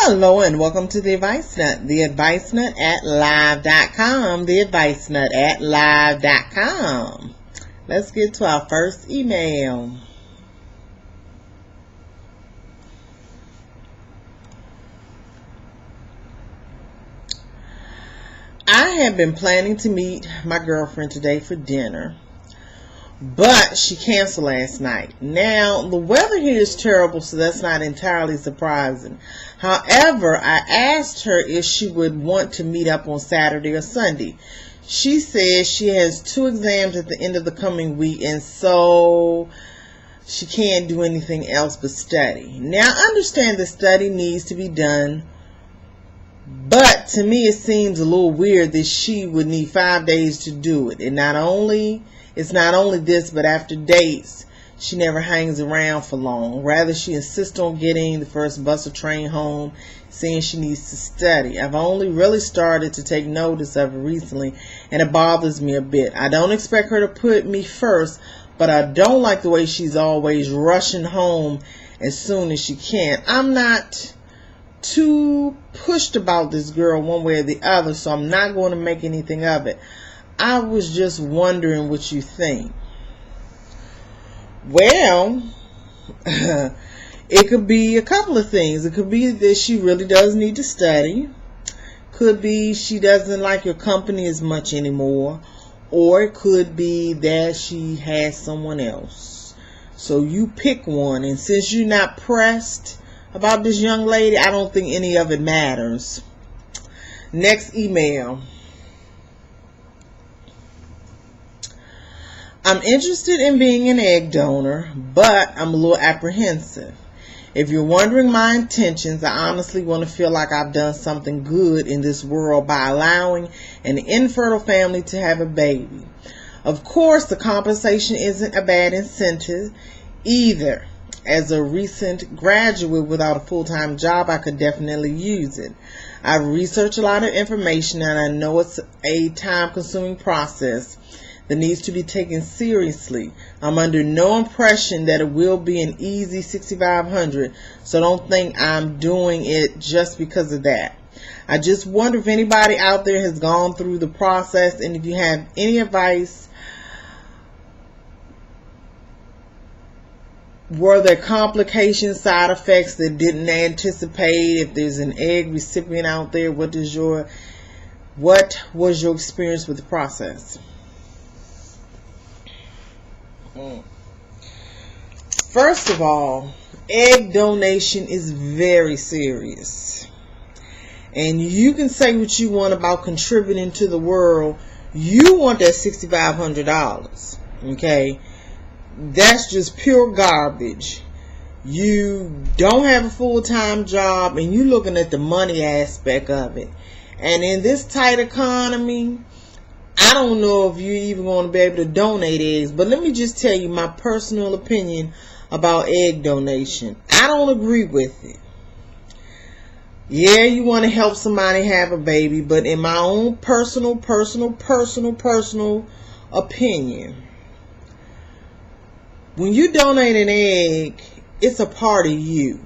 Hello and welcome to the Advice Nut, the Advice Nut at live.com, the Advice Nut at live.com. Let's get to our first email. I have been planning to meet my girlfriend today for dinner, but she canceled last night. Now, the weather here is terrible, so that's not entirely surprising. However, I asked her if she would want to meet up on Saturday or Sunday. She says she has 2 exams at the end of the coming week, and so she can't do anything else but study. Now, I understand that study needs to be done, but to me it seems a little weird that she would need 5 days to do it. And it's not only this, but after dates, she never hangs around for long. Rather, she insists on getting the first bus or train home, saying she needs to study. I've only really started to take notice of it recently, and it bothers me a bit. I don't expect her to put me first, but I don't like the way she's always rushing home as soon as she can. I'm not too pushed about this girl one way or the other, so I'm not going to make anything of it. I was just wondering what you think. Well, it could be a couple of things. It could be that she really does need to study. Could be she doesn't like your company as much anymore. Or it could be that she has someone else. So you pick one. And since you're not pressed about this young lady, I don't think any of it matters. Next email. I'm interested in being an egg donor, but I'm a little apprehensive. If you're wondering my intentions, I honestly want to feel like I've done something good in this world by allowing an infertile family to have a baby. Of course, the compensation isn't a bad incentive either. As a recent graduate without a full-time job, I could definitely use it. I've researched a lot of information, and I know it's a time-consuming process that needs to be taken seriously. I'm under no impression that it will be an easy $6,500, so don't think I'm doing it just because of that. I just wonder if anybody out there has gone through the process, and if you have any advice. Were there complications, side effects that didn't anticipate? If there's an egg recipient out there, what was your experience with the process? First of all, egg donation is very serious. And you can say what you want about contributing to the world. You want that $6,500. Okay? That's just pure garbage. You don't have a full-time job, and you're looking at the money aspect of it. And in this tight economy, I don't know if you're even going to be able to donate eggs, but let me just tell you my personal opinion about egg donation. I don't agree with it. Yeah, you want to help somebody have a baby, but in my own personal opinion, when you donate an egg, it's a part of you.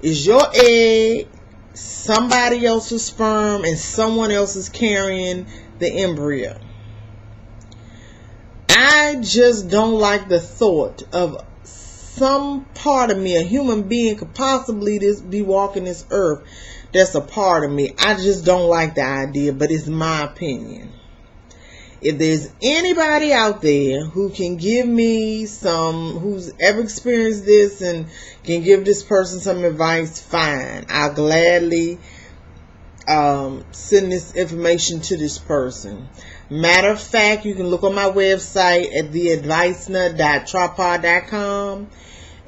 It's your egg, somebody else's sperm, and someone else is carrying the embryo. I just don't like the thought of some part of me, a human being, could possibly be walking this earth that's a part of me. I just don't like the idea, but it's my opinion. If there's anybody out there who can give me who's ever experienced this and can give this person some advice, fine. I'll gladly send this information to this person. Matter of fact, you can look on my website at theadvicenut.tripod.com,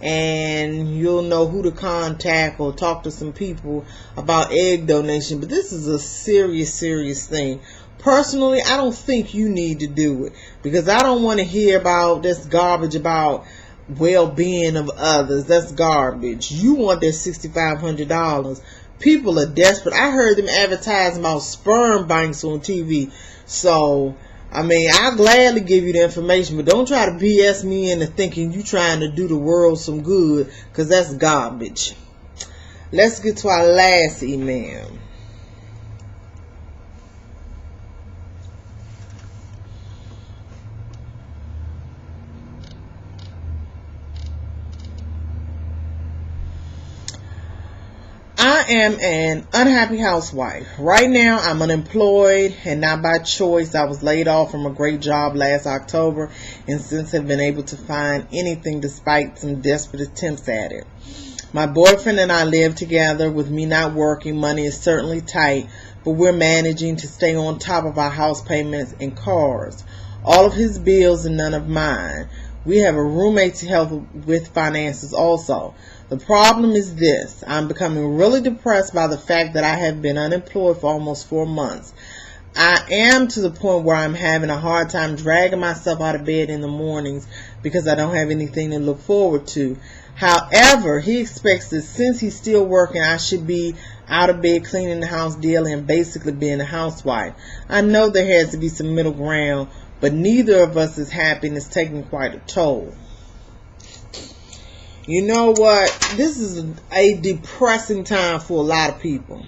and you'll know who to contact or talk to some people about egg donation. But this is a serious thing. Personally, I don't think you need to do it, because I don't want to hear about this garbage about well-being of others. That's garbage. You want that $6,500. People are desperate. I heard them advertising about sperm banks on TV. So, I mean, I'll gladly give you the information, but don't try to BS me into thinking you trying to do the world some good, because that's garbage. Let's get to our last email. I am an unhappy housewife. Right now, I'm unemployed and not by choice. I was laid off from a great job last October and since have been able to find anything despite some desperate attempts at it. My boyfriend and I live together. With me not working, money is certainly tight, but we're managing to stay on top of our house payments and cars. All of his bills and none of mine. We have a roommate to help with finances also. The problem is this. I'm becoming really depressed by the fact that I have been unemployed for almost 4 months. I am to the point where I'm having a hard time dragging myself out of bed in the mornings because I don't have anything to look forward to. However, he expects that since he's still working, I should be out of bed cleaning the house daily and basically being a housewife. I know there has to be some middle ground, but neither of us is happy and it's taking quite a toll. You know what? This is a depressing time for a lot of people.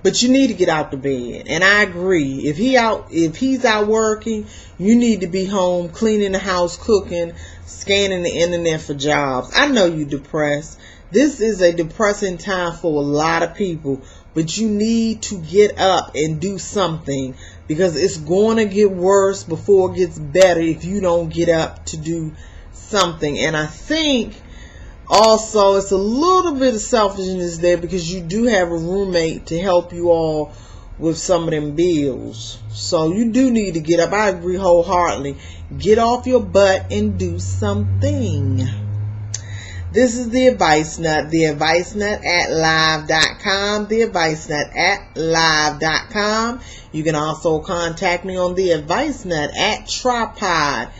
But you need to get out the bed. And I agree. If he's out working, you need to be home cleaning the house, cooking, scanning the internet for jobs. I know you're depressed. This is a depressing time for a lot of people. But you need to get up and do something, because it's going to get worse before it gets better if you don't get up to do something. And I think also it's a little bit of selfishness there, because you do have a roommate to help you all with some of them bills. So you do need to get up. I agree wholeheartedly. Get off your butt and do something. This is The Advice Nut. The Advice Nut at live.com. The Advice Nut at live.com. You can also contact me on The Advice Nut at tripod.com.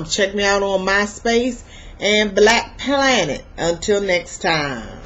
Check me out on MySpace and Black Planet. Until next time.